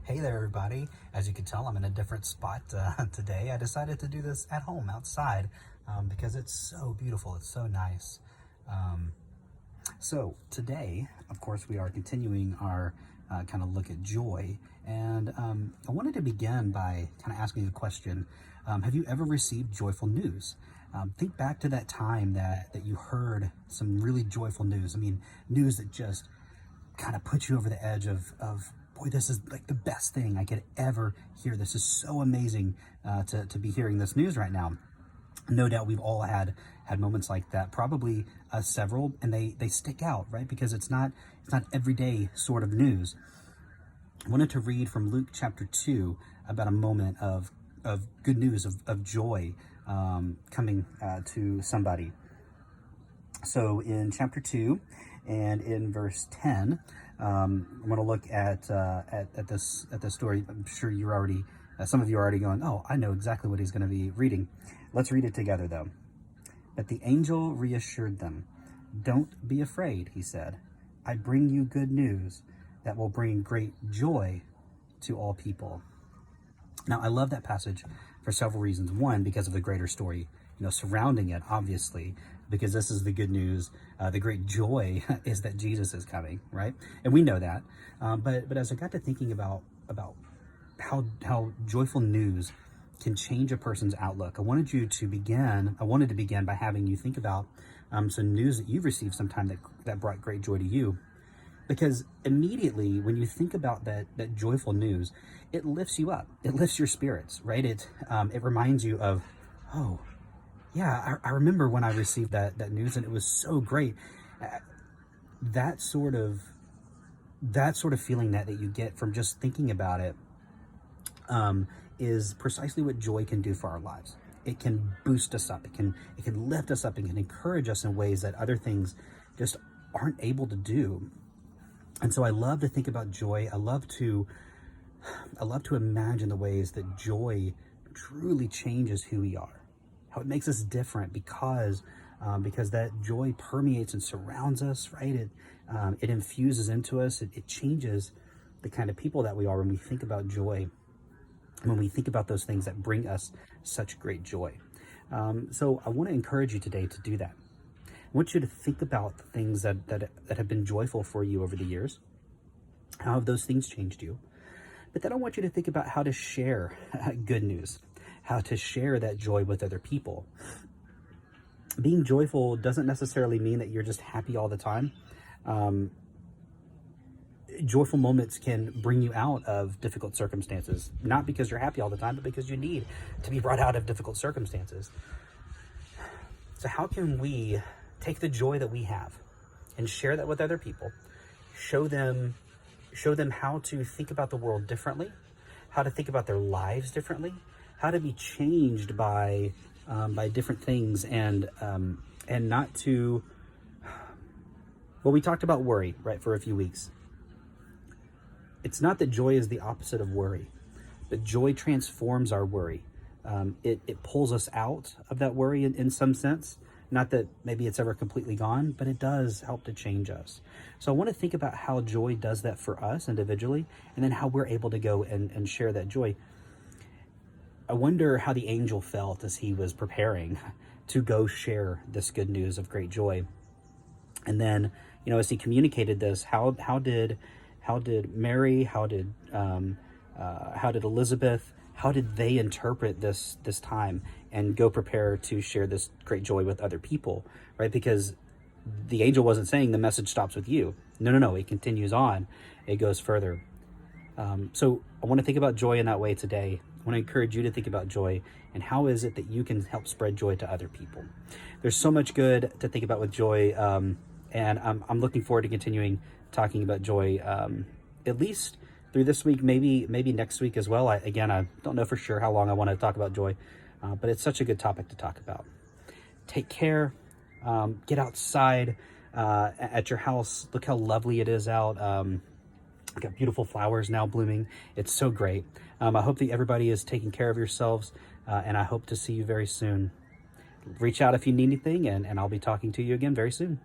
Hey there, everybody. As you can tell, I'm in a different spot today. I decided to do this at home outside because it's so beautiful. It's so nice. So today, of course, we are continuing our kind of look at joy. And I wanted to begin by kind of asking a question. Have you ever received joyful news? Think back to that time that you heard some really joyful news. I mean, news that just kind of put you over the edge of boy, this is like the best thing I could ever hear. This is so amazing to be hearing this news right now. No doubt we've all had moments like that, probably several, and they stick out, right? Because it's not everyday sort of news. I wanted to read from Luke chapter 2 about a moment of good news, of joy coming to somebody. So in chapter 2 and in verse 10, I'm going to look at this story. I'm sure you're already, some of you are already going, oh, I know exactly what he's going to be reading. Let's read it together, though. But the angel reassured them. Don't be afraid, he said. I bring you good news that will bring great joy to all people. Now, I love that passage for several reasons. One, because of the greater story, surrounding it, obviously, because this is the good news. The great joy is that Jesus is coming, right? And we know that. But as I got to thinking about how joyful news can change a person's outlook, I wanted to begin by having you think about some news that you've received sometime that brought great joy to you. Because immediately when you think about that joyful news, it lifts you up. It lifts your spirits, right? It reminds you of, oh, yeah, I remember when I received that news and it was so great. That sort of feeling that you get from just thinking about it is precisely what joy can do for our lives. It can boost us up. It can lift us up. It can encourage us in ways that other things just aren't able to do. And so I love to think about joy. I love to imagine the ways that joy truly changes who we are, how it makes us different because that joy permeates and surrounds us, right? It infuses into us. It changes the kind of people that we are when we think about joy, when we think about those things that bring us such great joy. So I want to encourage you today to do that. I want you to think about the things that have been joyful for you over the years. How have those things changed you? But then I want you to think about how to share good news, how to share that joy with other people. Being joyful doesn't necessarily mean that you're just happy all the time. Joyful moments can bring you out of difficult circumstances, not because you're happy all the time, but because you need to be brought out of difficult circumstances. So how can we take the joy that we have and share that with other people, show them how to think about the world differently, how to think about their lives differently, how to be changed by different things, and not to, well, we talked about worry, right, for a few weeks. It's not that joy is the opposite of worry, but joy transforms our worry. It pulls us out of that worry in some sense. Not that maybe it's ever completely gone, but it does help to change us. So I want to think about how joy does that for us individually, and then how we're able to go and share that joy. I wonder how the angel felt as he was preparing to go share this good news of great joy. And then, as he communicated this, how did Mary, how did Elizabeth, how did they interpret this time and go prepare to share this great joy with other people, right? Because the angel wasn't saying the message stops with you. No, it continues on. It goes further. So I want to think about joy in that way today. I want to encourage you to think about joy and how is it that you can help spread joy to other people. There's so much good to think about with joy, and I'm looking forward to continuing talking about joy, at least through this week, maybe next week as well. I don't know for sure how long I want to talk about joy, but it's such a good topic to talk about. Take care. Get outside at your house. Look how lovely it is out. Got beautiful flowers now blooming. It's so great. I hope that everybody is taking care of yourselves, and I hope to see you very soon. Reach out if you need anything, and I'll be talking to you again very soon.